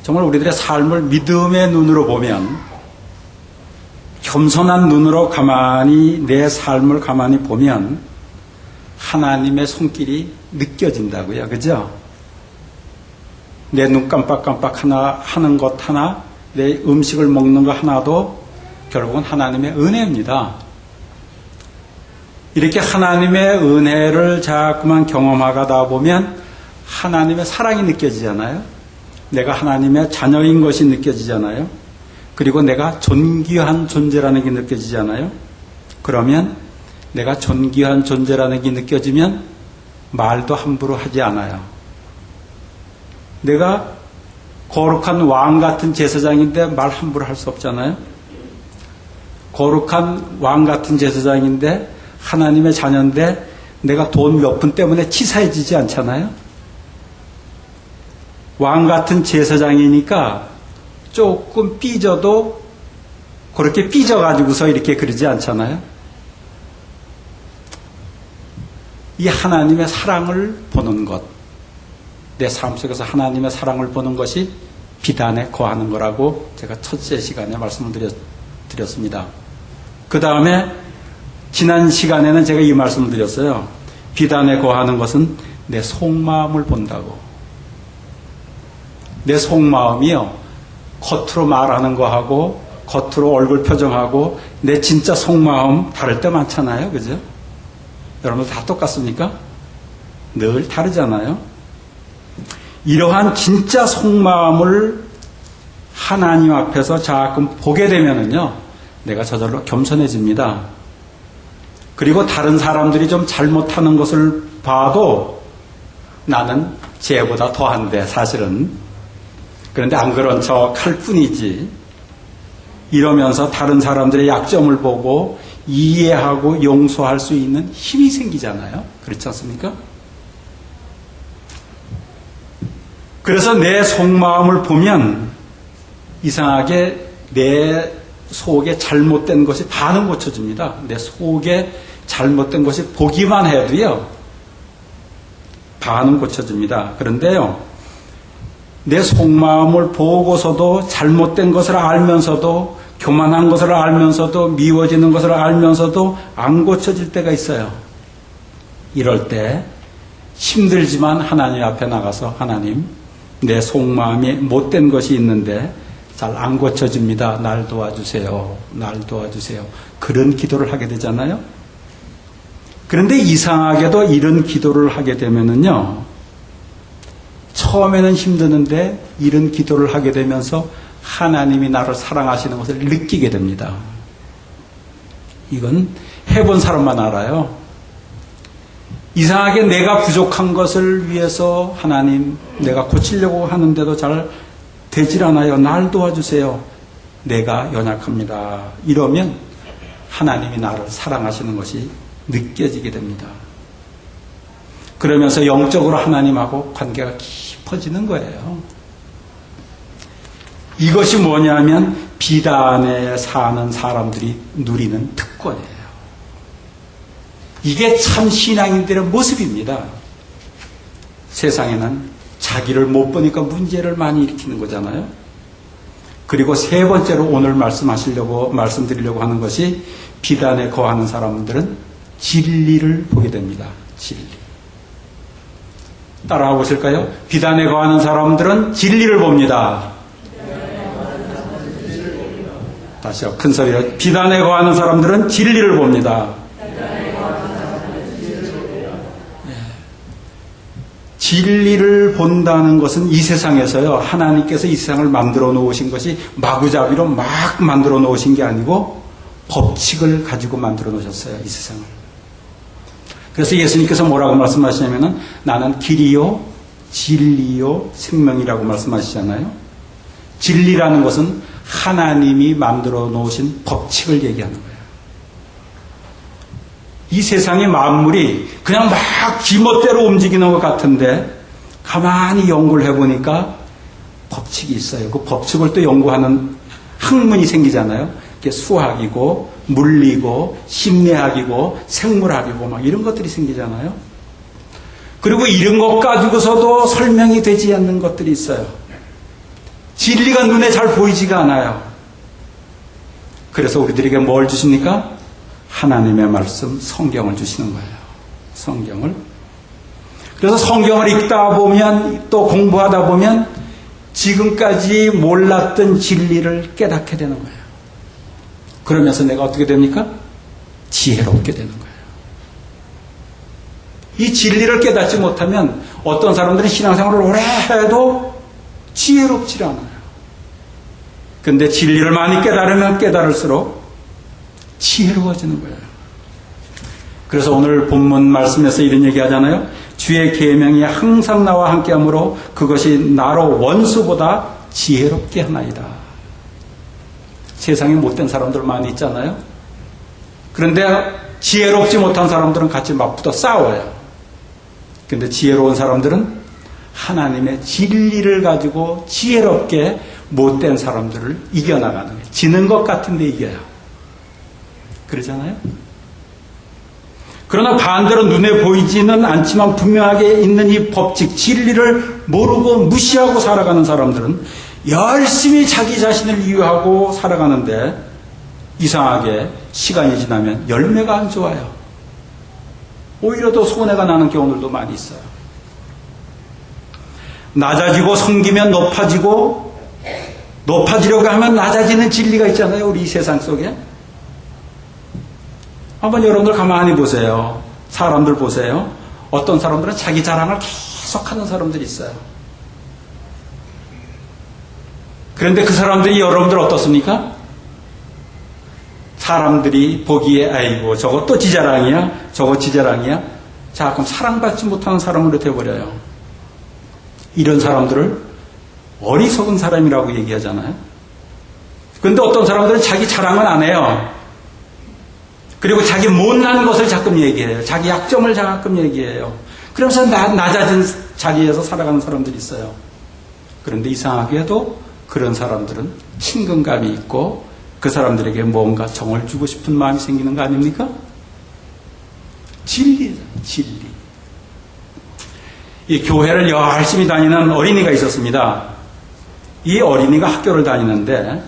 정말 우리들의 삶을 믿음의 눈으로 보면, 겸손한 눈으로 가만히 내 삶을 가만히 보면 하나님의 손길이 느껴진다고요. 그죠? 내 눈 깜빡깜빡 하는 것 하나, 내 음식을 먹는 것 하나도 결국은 하나님의 은혜입니다. 이렇게 하나님의 은혜를 자꾸만 경험하다 보면 하나님의 사랑이 느껴지잖아요. 내가 하나님의 자녀인 것이 느껴지잖아요. 그리고 내가 존귀한 존재라는 게 느껴지잖아요. 그러면 내가 존귀한 존재라는 게 느껴지면 말도 함부로 하지 않아요. 내가 거룩한 왕 같은 제사장인데 말 함부로 할 수 없잖아요. 거룩한 왕 같은 제사장인데 하나님의 자녀인데 내가 돈 몇 푼 때문에 치사해지지 않잖아요. 왕 같은 제사장이니까 조금 삐져도 그렇게 삐져가지고서 이렇게 그러지 않잖아요. 이 하나님의 사랑을 보는 것, 내 삶 속에서 하나님의 사랑을 보는 것이 비단에 거하는 거라고 제가 첫째 시간에 말씀을 드렸습니다. 그 다음에 지난 시간에는 제가 이 말씀을 드렸어요. 비단에 거하는 것은 내 속마음을 본다고. 내 속마음이요, 겉으로 말하는 거하고 겉으로 얼굴 표정하고 내 진짜 속마음 다를 때 많잖아요. 그죠? 여러분들 다 똑같습니까? 늘 다르잖아요. 이러한 진짜 속마음을 하나님 앞에서 자꾸 보게 되면은요, 내가 저절로 겸손해집니다. 그리고 다른 사람들이 좀 잘못하는 것을 봐도 나는 쟤보다 더한데 사실은. 그런데 안 그런 척 할 뿐이지. 이러면서 다른 사람들의 약점을 보고 이해하고 용서할 수 있는 힘이 생기잖아요. 그렇지 않습니까? 그래서 내 속마음을 보면 이상하게 내 속에 잘못된 것이 반은 고쳐집니다. 내 속에 잘못된 것이 보기만 해도요, 반은 고쳐집니다. 그런데요, 내 속마음을 보고서도 잘못된 것을 알면서도, 교만한 것을 알면서도, 미워지는 것을 알면서도 안 고쳐질 때가 있어요. 이럴 때 힘들지만 하나님 앞에 나가서, 하나님, 내 속마음이 못된 것이 있는데 잘 안 고쳐집니다. 날 도와주세요. 날 도와주세요. 그런 기도를 하게 되잖아요. 그런데 이상하게도 이런 기도를 하게 되면은요, 처음에는 힘드는데 이런 기도를 하게 되면서 하나님이 나를 사랑하시는 것을 느끼게 됩니다. 이건 해본 사람만 알아요. 이상하게 내가 부족한 것을 위해서 하나님, 내가 고치려고 하는데도 잘 되질 않아요. 날 도와주세요. 내가 연약합니다. 이러면 하나님이 나를 사랑하시는 것이 느껴지게 됩니다. 그러면서 영적으로 하나님하고 관계가 깊어지는 거예요. 이것이 뭐냐면 비단에 사는 사람들이 누리는 특권이에요. 이게 참 신앙인들의 모습입니다. 세상에는 자기를 못 보니까 문제를 많이 일으키는 거잖아요. 그리고 세 번째로 오늘 말씀드리려고 하는 것이 비단에 거하는 사람들은 진리를 보게 됩니다. 진리. 따라와 보실까요? 비단에 거하는 사람들은 진리를 봅니다. 다시요. 큰 소리로. 비단에 거하는 사람들은 진리를 봅니다. 진리를 본다는 것은 이 세상에서요, 하나님께서 이 세상을 만들어 놓으신 것이 마구잡이로 막 만들어 놓으신 게 아니고 법칙을 가지고 만들어 놓으셨어요, 이 세상을. 그래서 예수님께서 뭐라고 말씀하시냐면은 나는 길이요, 진리요, 생명이라고 말씀하시잖아요. 진리라는 것은 하나님이 만들어 놓으신 법칙을 얘기하는 거예요. 이 세상의 만물이 그냥 막 지멋대로 움직이는 것 같은데 가만히 연구를 해보니까 법칙이 있어요. 그 법칙을 또 연구하는 학문이 생기잖아요. 이게 수학이고 물리고 심리학이고 생물학이고 막 이런 것들이 생기잖아요. 그리고 이런 것 가지고서도 설명이 되지 않는 것들이 있어요. 진리가 눈에 잘 보이지가 않아요. 그래서 우리들에게 뭘 주십니까? 하나님의 말씀, 성경을 주시는 거예요. 성경을. 그래서 성경을 읽다 보면, 또 공부하다 보면 지금까지 몰랐던 진리를 깨닫게 되는 거예요. 그러면서 내가 어떻게 됩니까? 지혜롭게 되는 거예요. 이 진리를 깨닫지 못하면 어떤 사람들은 신앙생활을 오래 해도 지혜롭지 않아요. 근데 진리를 많이 깨달으면 깨달을수록 지혜로워지는 거예요. 그래서 오늘 본문 말씀에서 이런 얘기 하잖아요. 주의 계명이 항상 나와 함께하므로 그것이 나로 원수보다 지혜롭게 하나이다. 세상에 못된 사람들 많이 있잖아요. 그런데 지혜롭지 못한 사람들은 같이 맞붙어 싸워요. 근데 지혜로운 사람들은 하나님의 진리를 가지고 지혜롭게 못된 사람들을 이겨나가는 거예요. 지는 것 같은데 이겨요. 그러잖아요. 그러나 반대로 눈에 보이지는 않지만 분명하게 있는 이 법칙, 진리를 모르고 무시하고 살아가는 사람들은 열심히 자기 자신을 이유하고 살아가는데 이상하게 시간이 지나면 열매가 안 좋아요. 오히려 더 손해가 나는 경우들도 많이 있어요. 낮아지고 섬기면 높아지고, 높아지려고 하면 낮아지는 진리가 있잖아요. 우리 이 세상 속에. 한번 여러분들 가만히 보세요. 사람들 보세요. 어떤 사람들은 자기 자랑을 계속하는 사람들이 있어요. 그런데 그 사람들이 여러분들 어떻습니까? 사람들이 보기에 아이고 저거 또 지 자랑이야? 저거 지 자랑이야? 자, 그럼 사랑받지 못하는 사람으로 돼버려요. 이런 사람들을 어리석은 사람이라고 얘기하잖아요. 그런데 어떤 사람들은 자기 자랑은 안 해요. 그리고 자기 못난 것을 자꾸 얘기해요. 자기 약점을 자꾸 얘기해요. 그러면서 낮아진 자리에서 살아가는 사람들이 있어요. 그런데 이상하게도 그런 사람들은 친근감이 있고 그 사람들에게 뭔가 정을 주고 싶은 마음이 생기는 거 아닙니까? 진리죠, 진리. 이 교회를 열심히 다니는 어린이가 있었습니다. 이 어린이가 학교를 다니는데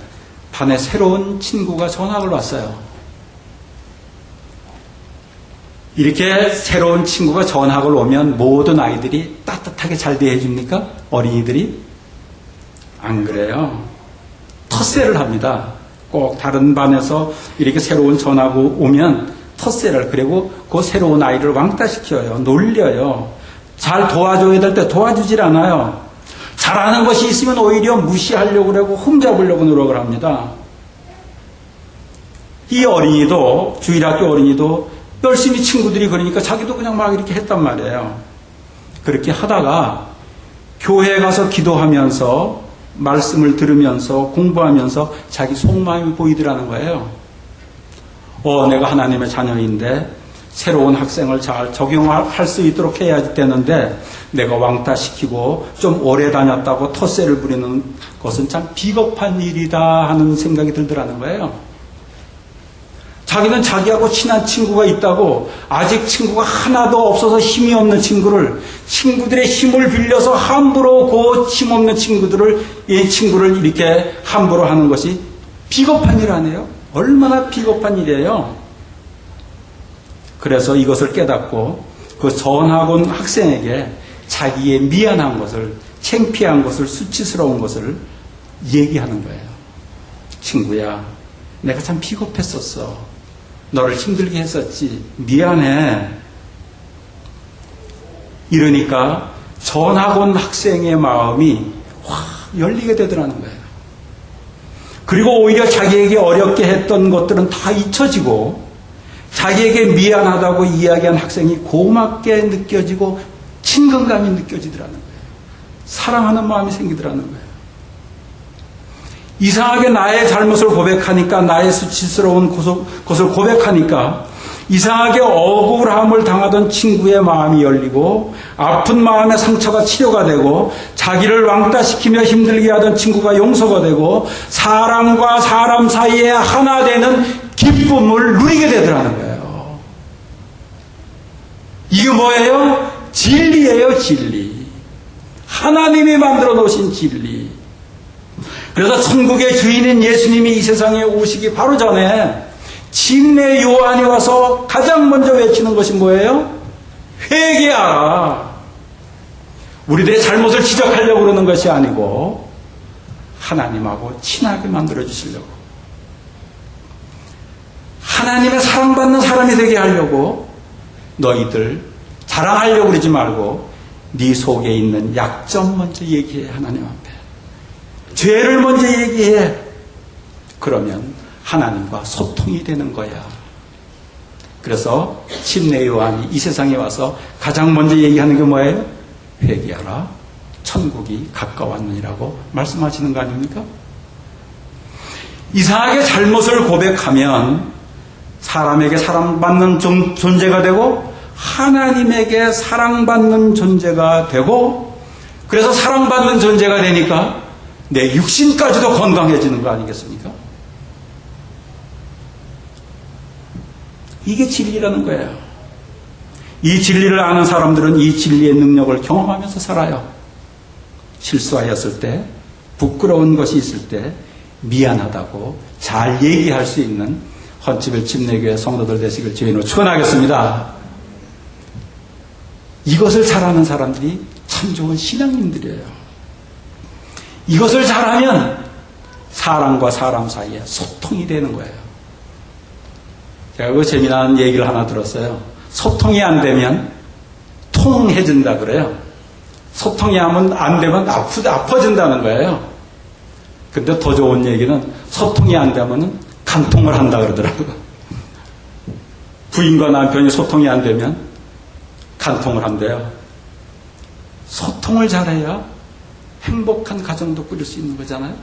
반에 새로운 친구가 전학을 왔어요. 이렇게 새로운 친구가 전학을 오면 모든 아이들이 따뜻하게 잘 대해줍니까? 어린이들이? 안 그래요. 텃세를 합니다. 꼭 다른 반에서 이렇게 새로운 전학이 오면 텃세를, 그리고 그 새로운 아이를 왕따시켜요. 놀려요. 잘 도와줘야 될 때 도와주질 않아요. 잘하는 것이 있으면 오히려 무시하려고 그러고 흠잡으려고 노력을 합니다. 이 어린이도, 주일학교 어린이도 열심히 친구들이 그러니까 자기도 그냥 막 이렇게 했단 말이에요. 그렇게 하다가 교회에 가서 기도하면서 말씀을 들으면서 공부하면서 자기 속마음이 보이더라는 거예요. 내가 하나님의 자녀인데 새로운 학생을 잘 적용할 수 있도록 해야 되는데 내가 왕따시키고 좀 오래 다녔다고 텃세를 부리는 것은 참 비겁한 일이다 하는 생각이 들더라는 거예요. 자기는 자기하고 친한 친구가 있다고, 아직 친구가 하나도 없어서 힘이 없는 친구를, 친구들의 힘을 빌려서 함부로 그 힘없는 이 친구를 이렇게 함부로 하는 것이 비겁한 일 아니에요? 얼마나 비겁한 일이에요? 그래서 이것을 깨닫고 그 전학온 학생에게 자기의 미안한 것을, 창피한 것을, 수치스러운 것을 얘기하는 거예요. 친구야, 내가 참 비겁했었어. 너를 힘들게 했었지. 미안해. 이러니까 전학 온 학생의 마음이 확 열리게 되더라는 거예요. 그리고 오히려 자기에게 어렵게 했던 것들은 다 잊혀지고 자기에게 미안하다고 이야기한 학생이 고맙게 느껴지고 친근감이 느껴지더라는 거예요. 사랑하는 마음이 생기더라는 거예요. 이상하게 나의 잘못을 고백하니까, 나의 수치스러운 것을 고백하니까 이상하게 억울함을 당하던 친구의 마음이 열리고 아픈 마음의 상처가 치료가 되고 자기를 왕따시키며 힘들게 하던 친구가 용서가 되고 사람과 사람 사이에 하나 되는 기쁨을 누리게 되더라는 거예요. 이게 뭐예요? 진리예요, 진리. 하나님이 만들어 놓으신 진리. 그래서 천국의 주인인 예수님이 이 세상에 오시기 바로 전에 침례 요한이 와서 가장 먼저 외치는 것이 뭐예요? 회개하라. 우리들의 잘못을 지적하려고 그러는 것이 아니고 하나님하고 친하게 만들어 주시려고, 하나님의 사랑받는 사람이 되게 하려고 너희들 자랑하려고 그러지 말고 네 속에 있는 약점 먼저 얘기해. 하나님 앞에 죄를 먼저 얘기해. 그러면 하나님과 소통이 되는 거야. 그래서 침례 요한이 이 세상에 와서 가장 먼저 얘기하는 게 뭐예요? 회개하라, 천국이 가까웠느니라고 말씀하시는 거 아닙니까? 이상하게 잘못을 고백하면 사람에게 사랑받는 존재가 되고 하나님에게 사랑받는 존재가 되고, 그래서 사랑받는 존재가 되니까 내 육신까지도 건강해지는 거 아니겠습니까? 이게 진리라는 거예요. 이 진리를 아는 사람들은 이 진리의 능력을 경험하면서 살아요. 실수하였을 때, 부끄러운 것이 있을 때 미안하다고 잘 얘기할 수 있는 헌치벨 침례교회 성도들 되시길 주인으로 축원하겠습니다. 이것을 잘하는 사람들이 참 좋은 신앙인들이에요. 이것을 잘하면 사람과 사람 사이에 소통이 되는 거예요. 제가 그 재미난 얘기를 하나 들었어요. 소통이 안 되면 통해진다 그래요. 소통이 안 되면 아파진다는 거예요. 근데 더 좋은 얘기는 소통이 안 되면 간통을 한다 그러더라고요. 부인과 남편이 소통이 안 되면 간통을 한대요. 소통을 잘해야 행복한 가정도 꾸릴 수 있는 거잖아요.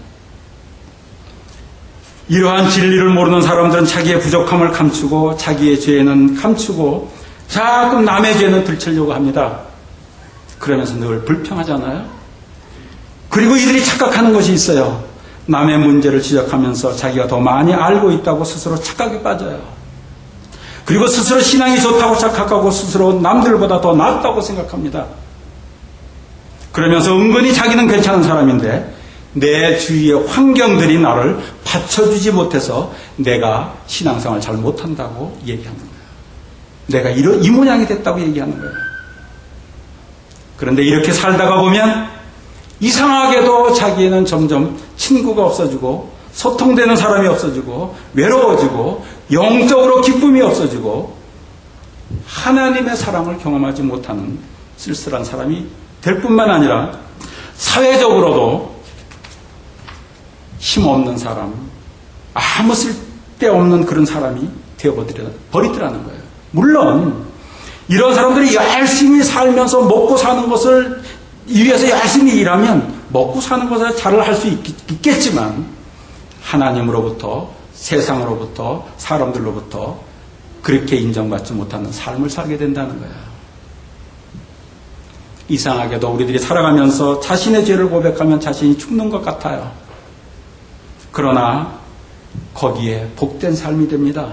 이러한 진리를 모르는 사람들은 자기의 부족함을 감추고 자기의 죄는 감추고 자꾸 남의 죄는 들추려고 합니다. 그러면서 늘 불평하잖아요. 그리고 이들이 착각하는 것이 있어요. 남의 문제를 지적하면서 자기가 더 많이 알고 있다고 스스로 착각에 빠져요. 그리고 스스로 신앙이 좋다고 착각하고 스스로 남들보다 더 낫다고 생각합니다. 그러면서 은근히 자기는 괜찮은 사람인데 내 주위의 환경들이 나를 받쳐주지 못해서 내가 신앙생활 잘 못한다고 얘기하는 거예요. 내가 이 모양이 됐다고 얘기하는 거예요. 그런데 이렇게 살다가 보면 이상하게도 자기에는 점점 친구가 없어지고 소통되는 사람이 없어지고 외로워지고 영적으로 기쁨이 없어지고 하나님의 사랑을 경험하지 못하는 쓸쓸한 사람이 될 뿐만 아니라 사회적으로도 힘없는 사람, 아무 쓸데없는 그런 사람이 되어버리더라는 거예요. 물론 이런 사람들이 열심히 살면서 먹고 사는 것을 위해서 열심히 일하면 먹고 사는 것을 잘 할 수 있겠지만 하나님으로부터, 세상으로부터, 사람들로부터 그렇게 인정받지 못하는 삶을 살게 된다는 거예요. 이상하게도 우리들이 살아가면서 자신의 죄를 고백하면 자신이 죽는 것 같아요. 그러나 거기에 복된 삶이 됩니다.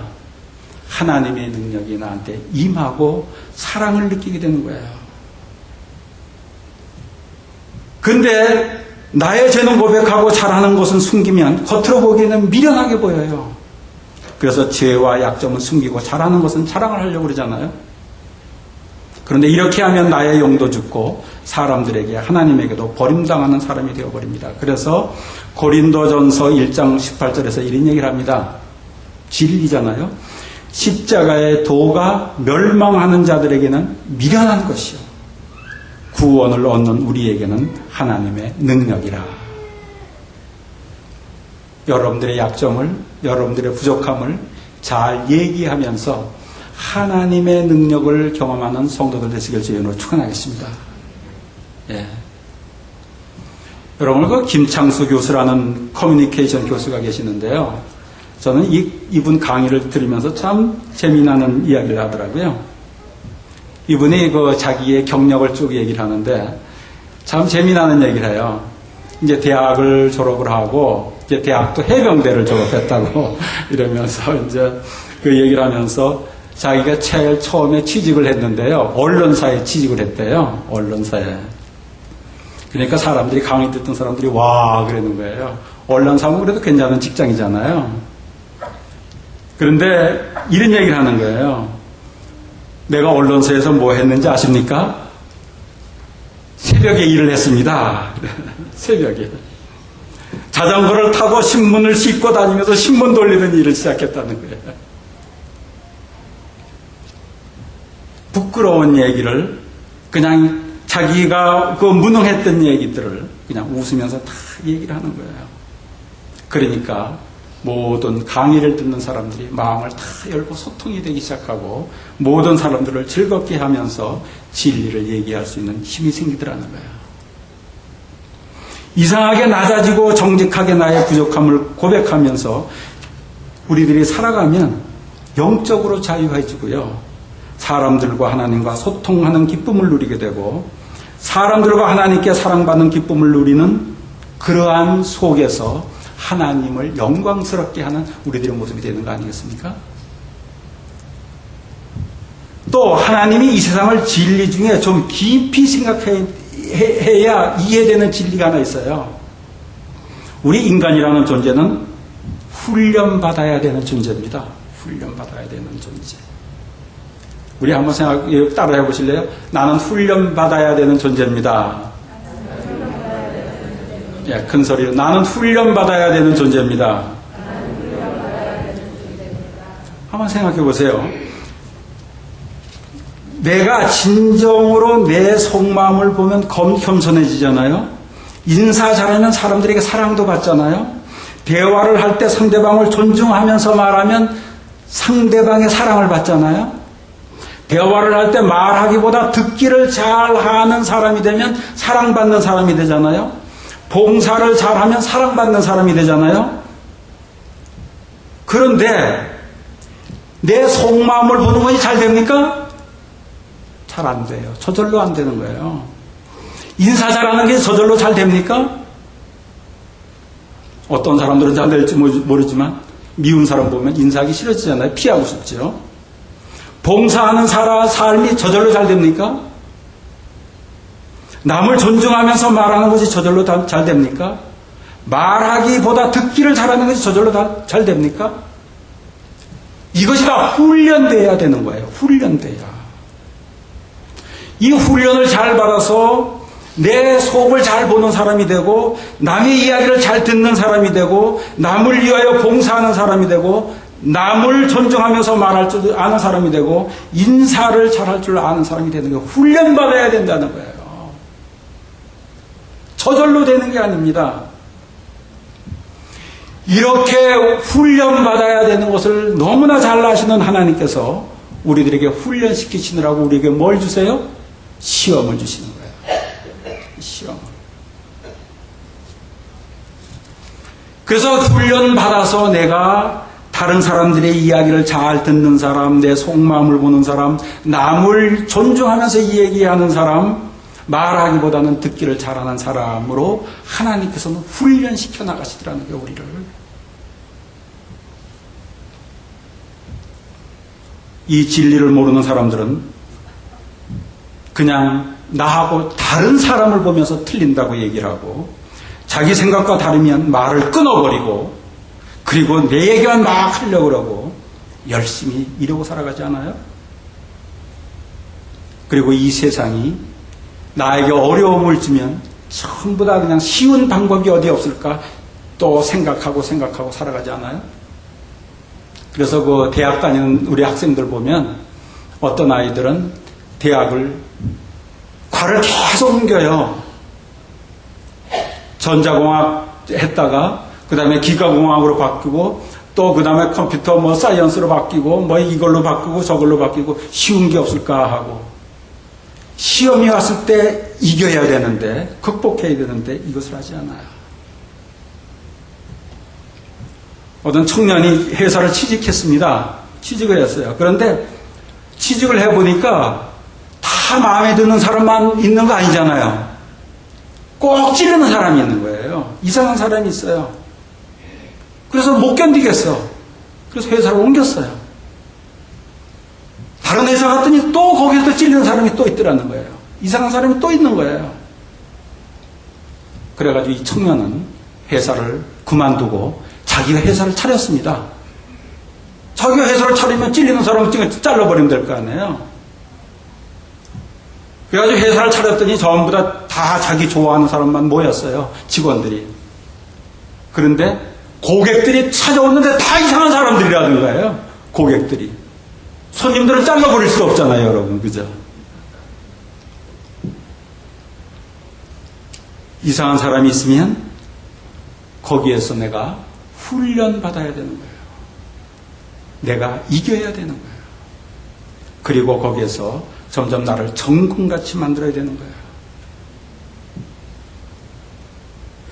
하나님의 능력이 나한테 임하고 사랑을 느끼게 되는 거예요. 근데 나의 죄는 고백하고 잘하는 것은 숨기면 겉으로 보기에는 미련하게 보여요. 그래서 죄와 약점은 숨기고 잘하는 것은 자랑을 하려고 그러잖아요. 그런데 이렇게 하면 나의 용도 죽고 사람들에게 하나님에게도 버림당하는 사람이 되어버립니다. 그래서 고린도전서 1장 18절에서 이런 얘기를 합니다. 진리잖아요. 십자가의 도가 멸망하는 자들에게는 미련한 것이요 구원을 얻는 우리에게는 하나님의 능력이라. 여러분들의 약점을, 여러분들의 부족함을 잘 얘기하면서 하나님의 능력을 경험하는 성도들 되시길 주님으로 축원하겠습니다. 예. 여러분, 그 김창수 교수라는 커뮤니케이션 교수가 계시는데요. 저는 이분 강의를 들으면서 참 재미나는 이야기를 하더라고요. 이분이 그 자기의 경력을 쭉 얘기를 하는데 참 재미나는 얘기를 해요. 이제 대학을 졸업을 하고 이제 대학도 해병대를 졸업했다고 이러면서 이제 그 얘기를 하면서 자기가 제일 처음에 취직을 했는데요. 언론사에 취직을 했대요. 언론사에. 그러니까 사람들이 강의 듣던 사람들이 와 그러는 거예요. 언론사면 그래도 괜찮은 직장이잖아요. 그런데 이런 얘기를 하는 거예요. 내가 언론사에서 뭐 했는지 아십니까? 새벽에 일을 했습니다. 새벽에. 자전거를 타고 신문을 싣고 다니면서 신문 돌리는 일을 시작했다는 거예요. 부끄러운 얘기를 그냥 자기가 그 무능했던 얘기들을 그냥 웃으면서 다 얘기를 하는 거예요. 그러니까 모든 강의를 듣는 사람들이 마음을 다 열고 소통이 되기 시작하고 모든 사람들을 즐겁게 하면서 진리를 얘기할 수 있는 힘이 생기더라는 거예요. 이상하게 낮아지고 정직하게 나의 부족함을 고백하면서 우리들이 살아가면 영적으로 자유해지고요. 사람들과 하나님과 소통하는 기쁨을 누리게 되고 사람들과 하나님께 사랑받는 기쁨을 누리는 그러한 속에서 하나님을 영광스럽게 하는 우리들의 모습이 되는 거 아니겠습니까? 또 하나님이 이 세상을 진리 중에 좀 깊이 생각해야 이해되는 진리가 하나 있어요. 우리 인간이라는 존재는 훈련받아야 되는 존재입니다. 훈련받아야 되는 존재. 우리 한번 따라해 보실래요? 나는 훈련받아야 되는 존재입니다. 예, 큰 소리로. 나는 훈련받아야 되는 존재입니다. 한번 생각해 보세요. 내가 진정으로 내 속마음을 보면 겸손해지잖아요. 인사 잘하면 사람들에게 사랑도 받잖아요. 대화를 할 때 상대방을 존중하면서 말하면 상대방의 사랑을 받잖아요. 대화를 할 때 말하기보다 듣기를 잘하는 사람이 되면 사랑받는 사람이 되잖아요. 봉사를 잘하면 사랑받는 사람이 되잖아요. 그런데 내 속마음을 보는 것이 잘 됩니까? 잘 안 돼요. 저절로 안 되는 거예요. 인사 잘하는 게 저절로 잘 됩니까? 어떤 사람들은 잘 될지 모르지만 미운 사람 보면 인사하기 싫어지잖아요. 피하고 싶죠. 봉사하는 삶이 저절로 잘 됩니까? 남을 존중하면서 말하는 것이 저절로 잘 됩니까? 말하기보다 듣기를 잘하는 것이 저절로 잘 됩니까? 이것이 다 훈련돼야 되는 거예요. 훈련돼야. 이 훈련을 잘 받아서 내 속을 잘 보는 사람이 되고 남의 이야기를 잘 듣는 사람이 되고 남을 위하여 봉사하는 사람이 되고 남을 존중하면서 말할 줄 아는 사람이 되고 인사를 잘할 줄 아는 사람이 되는 거예요. 훈련받아야 된다는 거예요. 저절로 되는 게 아닙니다. 이렇게 훈련받아야 되는 것을 너무나 잘 아시는 하나님께서 우리들에게 훈련시키시느라고 우리에게 뭘 주세요? 시험을 주시는 거예요. 시험. 그래서 훈련받아서 내가 다른 사람들의 이야기를 잘 듣는 사람, 내 속마음을 보는 사람, 남을 존중하면서 얘기하는 사람, 말하기보다는 듣기를 잘하는 사람으로 하나님께서는 훈련시켜 나가시더라는 거예요, 우리를. 이 진리를 모르는 사람들은 그냥 나하고 다른 사람을 보면서 틀린다고 얘기를 하고 자기 생각과 다르면 말을 끊어버리고 그리고 내 얘기만 막 하려고 그러고 열심히 이러고 살아가지 않아요? 그리고 이 세상이 나에게 어려움을 주면 전부 다 그냥 쉬운 방법이 어디 없을까 또 생각하고 살아가지 않아요? 그래서 그 대학 다니는 우리 학생들 보면 어떤 아이들은 대학을 과를 계속 옮겨요. 전자공학 했다가 그 다음에 기가공학으로 바뀌고 또 그 다음에 컴퓨터 뭐 사이언스로 바뀌고 뭐 이걸로 바뀌고 저걸로 바뀌고 쉬운 게 없을까 하고 시험이 왔을 때 이겨야 되는데 극복해야 되는데 이것을 하지 않아요. 어떤 청년이 회사를 취직했습니다. 취직을 했어요. 그런데 취직을 해보니까 다 마음에 드는 사람만 있는 거 아니잖아요. 꼭 찌르는 사람이 있는 거예요. 이상한 사람이 있어요. 그래서 못 견디겠어. 그래서 회사를 옮겼어요. 다른 회사 갔더니 또 거기서 찔리는 사람이 또 있더라는 거예요. 이상한 사람이 또 있는 거예요. 그래가지고 이 청년은 회사를 그만두고 자기가 회사를 차렸습니다. 자기가 회사를 차리면 찔리는 사람은 잘라버리면 될 거 아니에요. 그래가지고 회사를 차렸더니 전부 다 자기 좋아하는 사람만 모였어요. 직원들이. 그런데 고객들이 찾아오는데 다 이상한 사람들이라는 거예요. 고객들이. 손님들을 잘라버릴 수 없잖아요, 여러분. 그죠? 이상한 사람이 있으면 거기에서 내가 훈련받아야 되는 거예요. 내가 이겨야 되는 거예요. 그리고 거기에서 점점 나를 정금같이 만들어야 되는 거예요.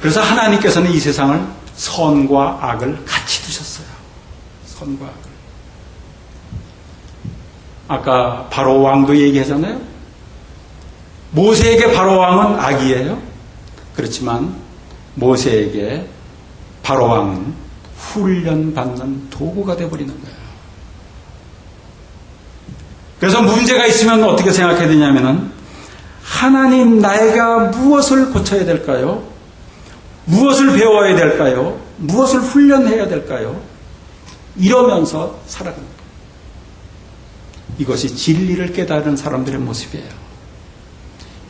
그래서 하나님께서는 이 세상을 선과 악을 같이 두셨어요. 선과 악을. 아까 바로 왕도 얘기하잖아요. 모세에게 바로 왕은 악이에요. 그렇지만 모세에게 바로 왕은 훈련받는 도구가 되어버리는 거예요. 그래서 문제가 있으면 어떻게 생각해야 되냐면은 하나님 나에가 무엇을 고쳐야 될까요? 무엇을 배워야 될까요? 무엇을 훈련해야 될까요? 이러면서 살아갑니다. 이것이 진리를 깨달은 사람들의 모습이에요.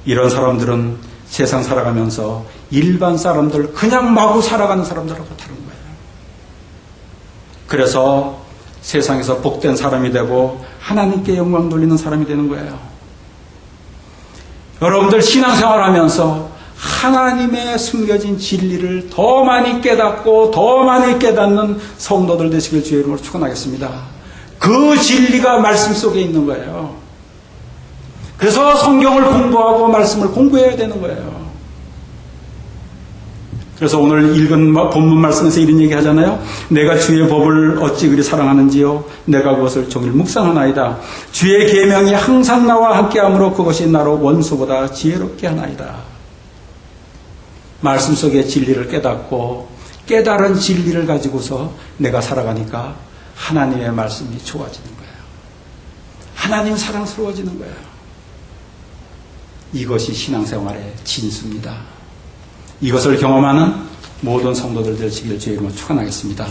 이런 사람들은 세상 살아가면서 일반 사람들, 그냥 마구 살아가는 사람들하고 다른 거예요. 그래서 세상에서 복된 사람이 되고 하나님께 영광 돌리는 사람이 되는 거예요. 여러분들 신앙생활하면서 하나님의 숨겨진 진리를 더 많이 깨닫고 더 많이 깨닫는 성도들 되시길 주의 이름으로 축원하겠습니다. 그 진리가 말씀 속에 있는 거예요. 그래서 성경을 공부하고 말씀을 공부해야 되는 거예요. 그래서 오늘 읽은 본문 말씀에서 이런 얘기 하잖아요. 내가 주의 법을 어찌 그리 사랑하는지요. 내가 그것을 종일 묵상하나이다. 주의 계명이 항상 나와 함께하므로 그것이 나로 원수보다 지혜롭게 하나이다. 말씀 속의 진리를 깨닫고 깨달은 진리를 가지고서 내가 살아가니까 하나님의 말씀이 좋아지는 거예요. 하나님 사랑스러워지는 거예요. 이것이 신앙생활의 진수입니다. 이것을 경험하는 모든 성도들 되시길 주의 이름으로 축원하겠습니다.